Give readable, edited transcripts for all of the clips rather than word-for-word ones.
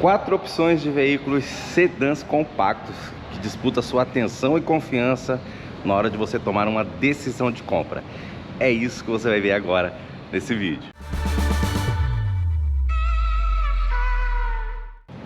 4 opções de veículos sedãs compactos que disputam sua atenção e confiança na hora de você tomar uma decisão de compra. É isso que você vai ver agora nesse vídeo.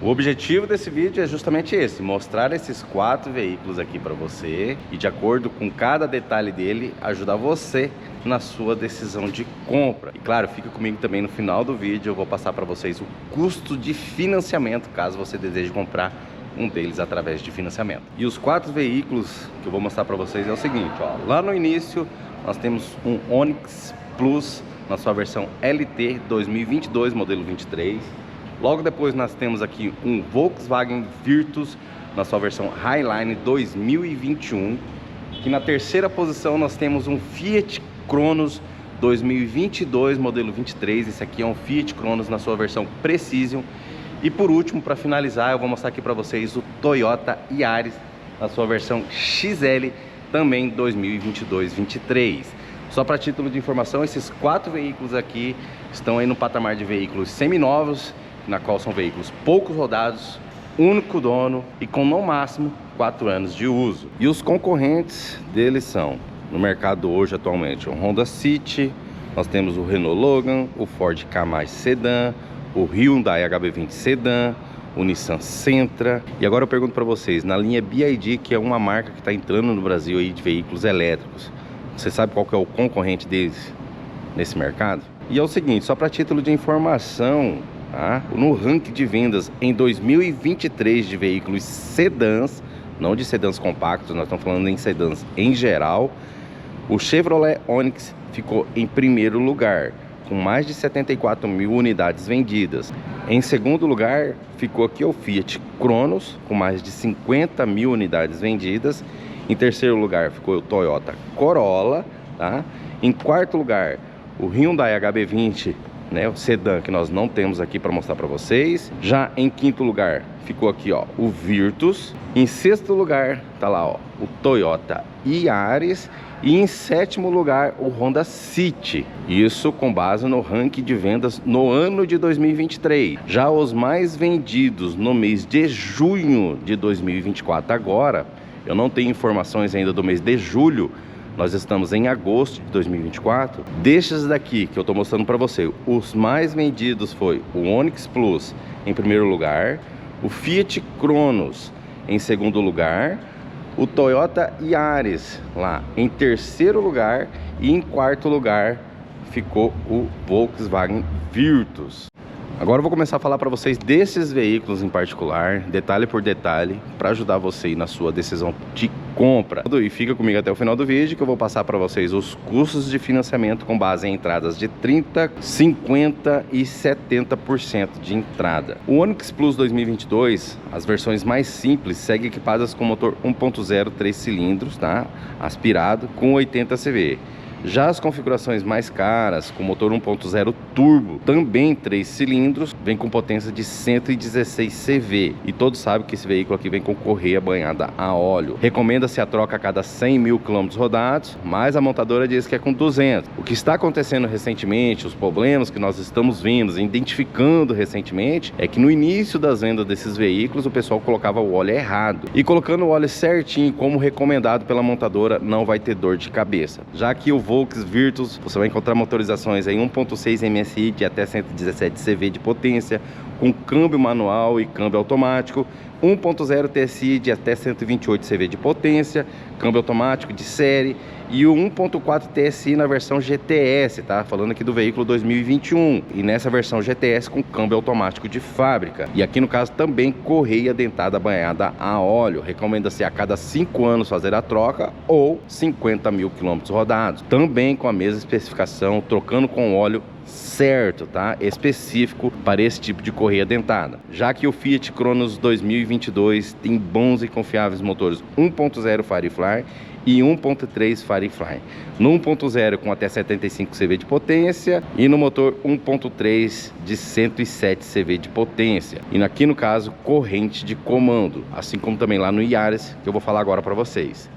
O objetivo desse vídeo é justamente esse: mostrar esses 4 veículos aqui para você e, de acordo com cada detalhe dele, ajudar você na sua decisão de compra. E claro, fica comigo também no final do vídeo, eu vou passar para vocês o custo de financiamento, caso você deseje comprar um deles através de financiamento. E os 4 veículos que eu vou mostrar para vocês é o seguinte, ó. Lá no início nós temos um Onix Plus na sua versão LT 2022, modelo 23. Logo depois nós temos aqui um Volkswagen Virtus na sua versão Highline 2021. E na terceira posição nós temos um Fiat Cronos 2022, modelo 23. Esse aqui é um Fiat Cronos na sua versão Precision. E por último, para finalizar, eu vou mostrar aqui para vocês o Toyota Yaris na sua versão XL, também 2022-23. Só para título de informação, esses 4 veículos aqui estão aí no patamar de veículos seminovos, na qual são veículos poucos rodados, único dono e com no máximo 4 anos de uso. E os concorrentes deles são, no mercado hoje atualmente, o Honda City, nós temos o Renault Logan, o Ford Ka Sedan, o Hyundai HB20 Sedan, o Nissan Sentra. E agora eu pergunto para vocês, na linha BYD, que é uma marca que está entrando no Brasil aí de veículos elétricos, você sabe qual que é o concorrente deles nesse mercado? E é o seguinte, só para título de informação, tá? No ranking de vendas em 2023 de veículos sedãs, não de sedãs compactos, nós estamos falando em sedãs em geral, o Chevrolet Onix ficou em primeiro lugar, com mais de 74 mil unidades vendidas. Em segundo lugar ficou aqui o Fiat Cronos, com mais de 50 mil unidades vendidas. Em terceiro lugar ficou o Toyota Corolla, tá? Em quarto lugar, o Hyundai HB20, né, o sedã, que nós não temos aqui para mostrar para vocês. Já em quinto lugar ficou aqui, ó, o Virtus. Em sexto lugar tá lá, ó, o Toyota Yaris. E em sétimo lugar o Honda City. Isso com base no ranking de vendas no ano de 2023. Já os mais vendidos no mês de junho de 2024 agora, eu não tenho informações ainda do mês de julho, nós estamos em agosto de 2024. Destes daqui que eu estou mostrando para você, os mais vendidos foi o Onix Plus em primeiro lugar, o Fiat Cronos em segundo lugar, o Toyota Yaris lá em terceiro lugar e em quarto lugar ficou o Volkswagen Virtus. Agora eu vou começar a falar para vocês desses veículos em particular, detalhe por detalhe, para ajudar você aí na sua decisão de compra. E fica comigo até o final do vídeo que eu vou passar para vocês os custos de financiamento com base em entradas de 30%, 50% e 70% de entrada. O Onix Plus 2022, as versões mais simples, seguem equipadas com motor 1.0 3 cilindros, tá? Aspirado, com 80 CV. Já as configurações mais caras, com motor 1.0 turbo, também 3 cilindros, vem com potência de 116 CV. E todos sabem que esse veículo aqui vem com correia banhada a óleo. Recomenda-se a troca a cada 100 mil km rodados, mas a montadora diz que é com 200. O que está acontecendo recentemente, os problemas que nós estamos vendo, identificando recentemente, é que no início das vendas desses veículos, o pessoal colocava o óleo errado. E colocando o óleo certinho, como recomendado pela montadora, não vai ter dor de cabeça. Já que o Volkswagen Virtus, você vai encontrar motorizações em 1.6 MSI de até 117 CV de potência, com câmbio manual e câmbio automático, 1.0 TSI de até 128 CV de potência, câmbio automático de série, e o 1.4 TSI na versão GTS, tá? Falando aqui do veículo 2021, e nessa versão GTS com câmbio automático de fábrica. E aqui no caso também correia dentada banhada a óleo. Recomenda-se a cada 5 anos fazer a troca ou 50 mil quilômetros rodados. Também com a mesma especificação, trocando com óleo certo, tá? Específico para esse tipo de correia dentada. Já que o Fiat Cronos 2022 tem bons e confiáveis motores 1.0 Firefly e 1.3 Firefly. No 1.0 com até 75 CV de potência e no motor 1.3 de 107 CV de potência. E aqui no caso, corrente de comando, assim como também lá no Yaris, que eu vou falar agora para vocês.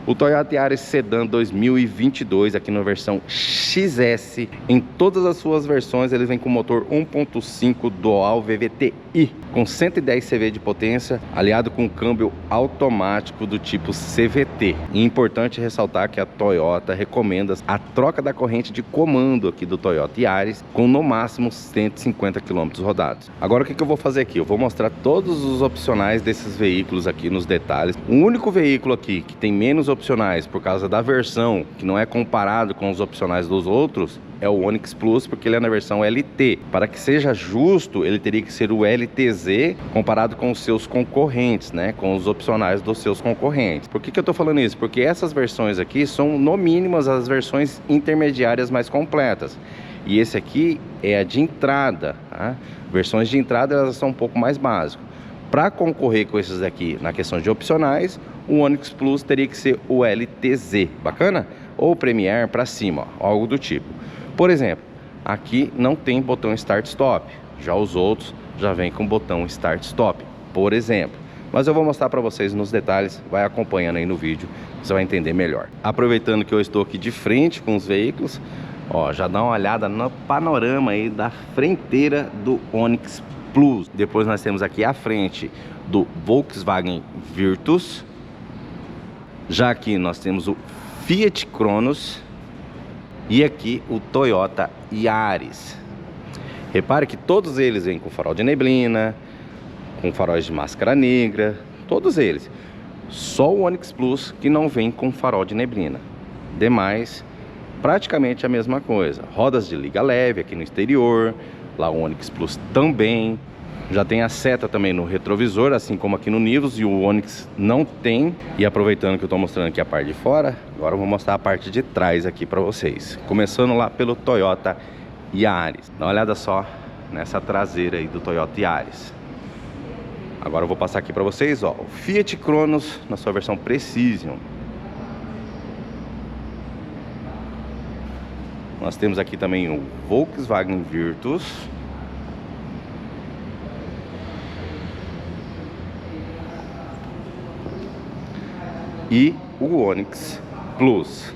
O Toyota Yaris Sedan 2022 aqui na versão XS. Em todas as suas versões ele vem com motor 1.5 Dual VVT-i com 110 CV de potência, aliado com câmbio automático do tipo CVT. E é importante ressaltar que a Toyota recomenda a troca da corrente de comando aqui do Toyota Yaris com no máximo 150 km rodados. Agora o que eu vou fazer aqui? Eu vou mostrar todos os opcionais desses veículos aqui nos detalhes. O único veículo aqui que tem menos opcionais por causa da versão, que não é comparado com os opcionais dos outros, é o Onix Plus, porque ele é na versão LT. Para que seja justo, ele teria que ser o LTZ comparado com os seus concorrentes, né? Com os opcionais dos seus concorrentes. Por que eu tô falando isso? Porque essas versões aqui são, no mínimo, as versões intermediárias mais completas. E esse aqui é a de entrada, tá? Versões de entrada, elas são um pouco mais básicas. Para concorrer com esses aqui na questão de opcionais, o Onix Plus teria que ser o LTZ, bacana? Ou Premier para cima, ó, algo do tipo. Por exemplo, aqui não tem botão Start Stop, já os outros já vem com botão Start Stop, por exemplo. Mas eu vou mostrar para vocês nos detalhes, vai acompanhando aí no vídeo, você vai entender melhor. Aproveitando que eu estou aqui de frente com os veículos, ó, já dá uma olhada no panorama aí da frenteira do Onix Plus. Depois nós temos aqui a frente do Volkswagen Virtus. Já aqui nós temos o Fiat Cronos. E aqui o Toyota Yaris. Repare que todos eles vêm com farol de neblina, com faróis de máscara negra, todos eles. Só o Onix Plus que não vem com farol de neblina. Demais, praticamente a mesma coisa. Rodas de liga leve aqui no exterior, lá o Onix Plus também. Já tem a seta também no retrovisor, assim como aqui no Nivus, e o Onix não tem. E aproveitando que eu estou mostrando aqui a parte de fora, agora eu vou mostrar a parte de trás aqui para vocês. Começando lá pelo Toyota Yaris. Dá uma olhada só nessa traseira aí do Toyota Yaris. Agora eu vou passar aqui para vocês, ó, o Fiat Cronos na sua versão Precision. Nós temos aqui também o Volkswagen Virtus. E o Onix Plus.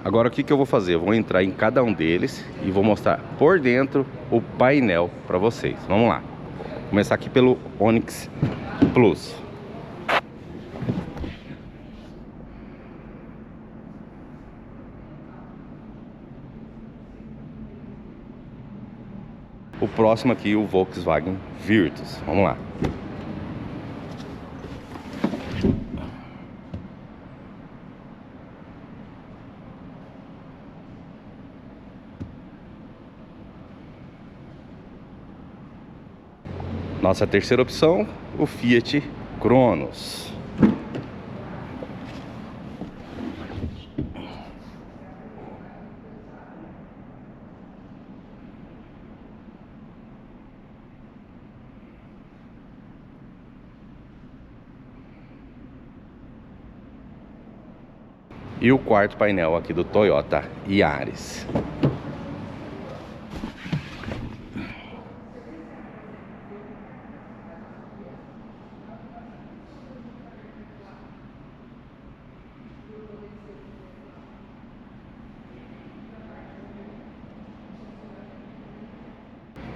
Agora o que eu vou fazer? Eu vou entrar em cada um deles e vou mostrar por dentro o painel para vocês. Vamos lá. Vou começar aqui pelo Onix Plus. O próximo aqui, o Volkswagen Virtus. Vamos lá. Nossa terceira opção, o Fiat Cronos. E o quarto painel aqui do Toyota Yaris.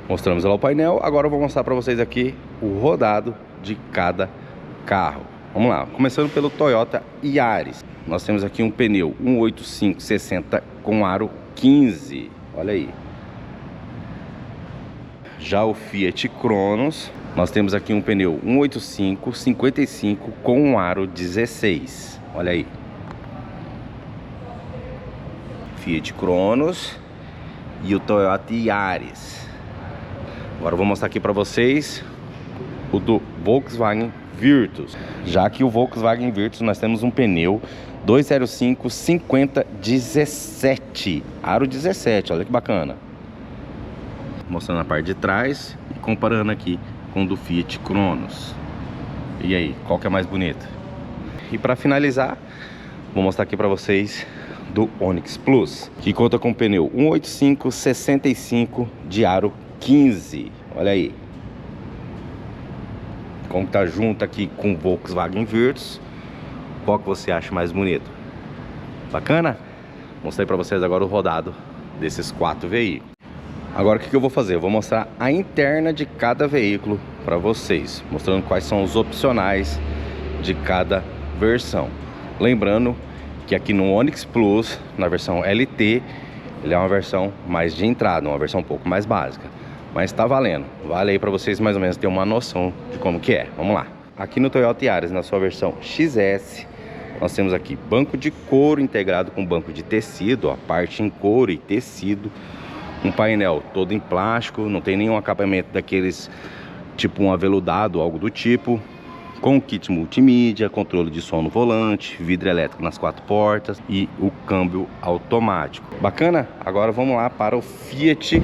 Mostramos lá o painel, agora eu vou mostrar para vocês aqui o rodado de cada carro. Vamos lá, começando pelo Toyota Yaris. Nós temos aqui um pneu 185/60 com aro 15, olha aí. Já o Fiat Cronos, nós temos aqui um pneu 185/55 com um aro 16, olha aí. Fiat Cronos e o Toyota Yaris. Agora eu vou mostrar aqui para vocês o do Volkswagen Virtus. Já que o Volkswagen Virtus nós temos um pneu 205/50/17, aro 17, olha que bacana. Mostrando a parte de trás e comparando aqui com o do Fiat Cronos. E aí, qual que é mais bonito? E para finalizar, vou mostrar aqui para vocês do Onix Plus, que conta com pneu 185/65 de aro 15, olha aí. como tá junto aqui com o Volkswagen Virtus. Qual que você acha mais bonito? Bacana? Mostrei para vocês agora o rodado desses 4 veículos. Agora o que eu vou fazer? Eu vou mostrar a interna de cada veículo para vocês, mostrando quais são os opcionais de cada versão. Lembrando que aqui no Onix Plus, na versão LT, ele é uma versão mais de entrada, uma versão um pouco mais básica, mas tá valendo. Vale aí para vocês mais ou menos ter uma noção de como que é. Vamos lá. Aqui no Toyota Yaris, na sua versão XS, nós temos aqui banco de couro integrado com banco de tecido, ó, parte em couro e tecido. Um painel todo em plástico, não tem nenhum acabamento daqueles tipo um aveludado, algo do tipo. Com kit multimídia, controle de som no volante, vidro elétrico nas 4 portas e o câmbio automático. Bacana? Agora vamos lá para o Fiat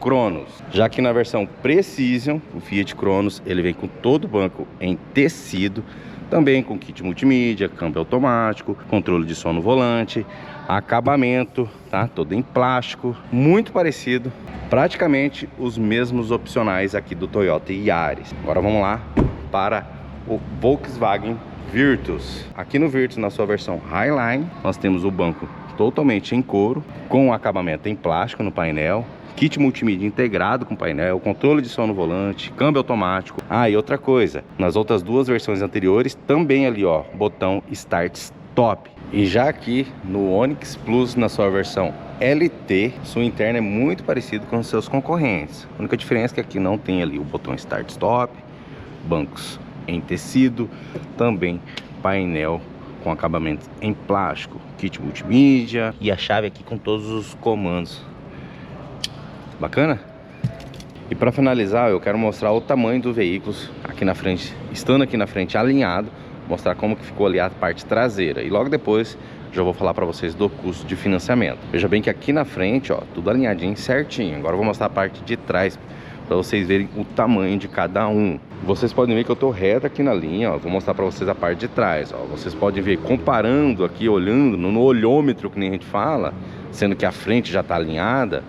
Cronos. Já que na versão Precision, o Fiat Cronos, ele vem com todo o banco em tecido, também com kit multimídia, câmbio automático, controle de som no volante, acabamento, tá? Todo em plástico, muito parecido, praticamente os mesmos opcionais aqui do Toyota Yaris. Agora vamos lá para o Volkswagen Virtus. Aqui no Virtus, na sua versão Highline, nós temos o banco totalmente em couro, com acabamento em plástico no painel, kit multimídia integrado com painel, controle de som no volante, câmbio automático. Ah, e outra coisa, nas outras 2 versões anteriores, também ali, ó, botão Start Stop. E já aqui no Onix Plus, na sua versão LT, sua interna é muito parecido com os seus concorrentes. A única diferença é que aqui não tem ali o botão Start Stop, bancos em tecido, também painel com acabamento em plástico, kit multimídia e a chave aqui com todos os comandos. Bacana? E para finalizar, eu quero mostrar o tamanho dos veículos aqui na frente, estando aqui na frente alinhado, mostrar como que ficou ali a parte traseira. E logo depois já vou falar para vocês do custo de financiamento. Veja bem que aqui na frente, ó, tudo alinhadinho certinho. Agora eu vou mostrar a parte de trás para vocês verem o tamanho de cada um. Vocês podem ver que eu tô reto aqui na linha, ó. Vou mostrar para vocês a parte de trás, ó. Vocês podem ver comparando aqui, olhando no olhômetro que nem a gente fala, sendo que a frente já tá alinhada.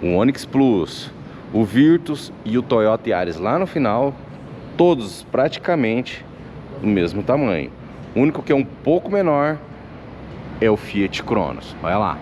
O Onix Plus, o Virtus e o Toyota Yaris lá no final, todos praticamente do mesmo tamanho. O único que é um pouco menor é o Fiat Cronos. Olha lá.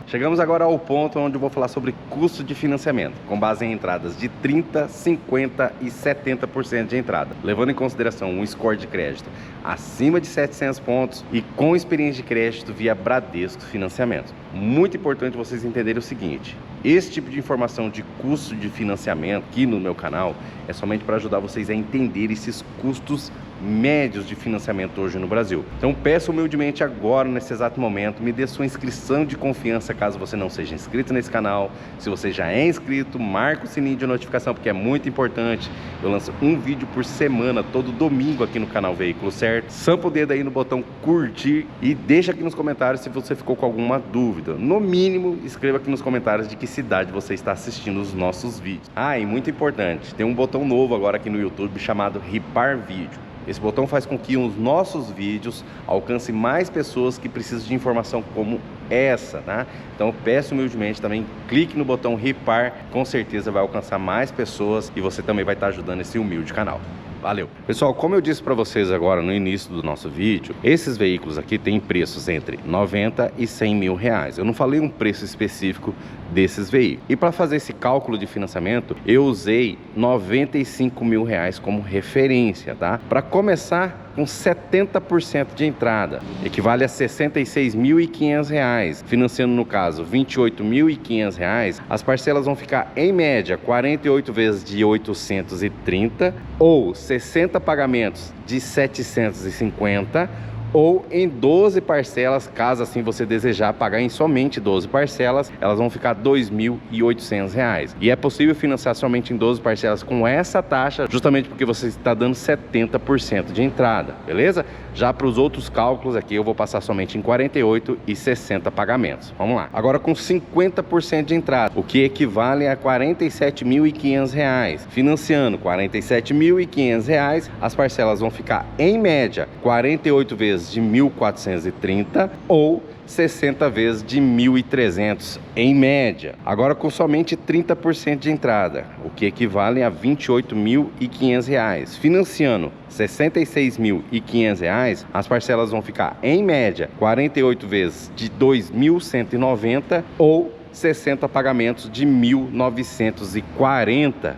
Chegamos agora ao ponto onde eu vou falar sobre custo de financiamento, com base em entradas de 30%, 50% e 70% de entrada, levando em consideração um score de crédito acima de 700 pontos e com experiência de crédito via Bradesco Financiamento. Muito importante vocês entenderem o seguinte: esse tipo de informação de custo de financiamento aqui no meu canal é somente para ajudar vocês a entender esses custos médios de financiamento hoje no Brasil. Então peço humildemente agora, nesse exato momento, me dê sua inscrição de confiança caso você não seja inscrito nesse canal. Se você já é inscrito, marca o sininho de notificação porque é muito importante. Eu lanço um vídeo por semana, todo domingo aqui no canal Veículo Certo. Sampa o dedo aí no botão curtir e deixa aqui nos comentários se você ficou com alguma dúvida. No mínimo, escreva aqui nos comentários de que cidade você está assistindo os nossos vídeos. Ah, e muito importante, tem um botão novo agora aqui no YouTube chamado Ripar Vídeo. Esse botão faz com que os nossos vídeos alcancem mais pessoas que precisam de informação como essa, tá? Então eu peço humildemente também, clique no botão Ripar, com certeza vai alcançar mais pessoas e você também vai estar ajudando esse humilde canal. Valeu! Pessoal, como eu disse para vocês agora no início do nosso vídeo, esses veículos aqui têm preços entre 90 e 100 mil reais. Eu não falei um preço específico desses veículos. E para fazer esse cálculo de financiamento, eu usei 95 mil reais como referência, tá? Para começar com 70% de entrada, equivale a 66.500 reais. Financiando no caso 28.500 reais, as parcelas vão ficar em média 48 vezes de 830 ou 60 pagamentos de 750 ou em 12 parcelas, caso assim você desejar pagar em somente 12 parcelas, elas vão ficar R$ 2.800. E é possível financiar somente em 12 parcelas com essa taxa, justamente porque você está dando 70% de entrada, beleza? Já para os outros cálculos aqui, eu vou passar somente em 48 e 60 pagamentos. Vamos lá. Agora com 50% de entrada, o que equivale a R$ 47.500. Financiando R$ 47.500, as parcelas vão ficar em média 48 vezes vezes de 1.430 ou 60 vezes de 1.300 em média. Agora com somente 30% de entrada, o que equivale a R$ 28.500. Financiando R$ 66.500, as parcelas vão ficar em média 48 vezes de 2.190 ou 60 pagamentos de 1.940.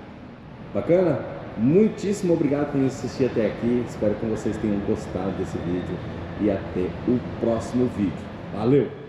Bacana? Muitíssimo obrigado por assistir até aqui. Espero que vocês tenham gostado desse vídeo e até o próximo vídeo. Valeu!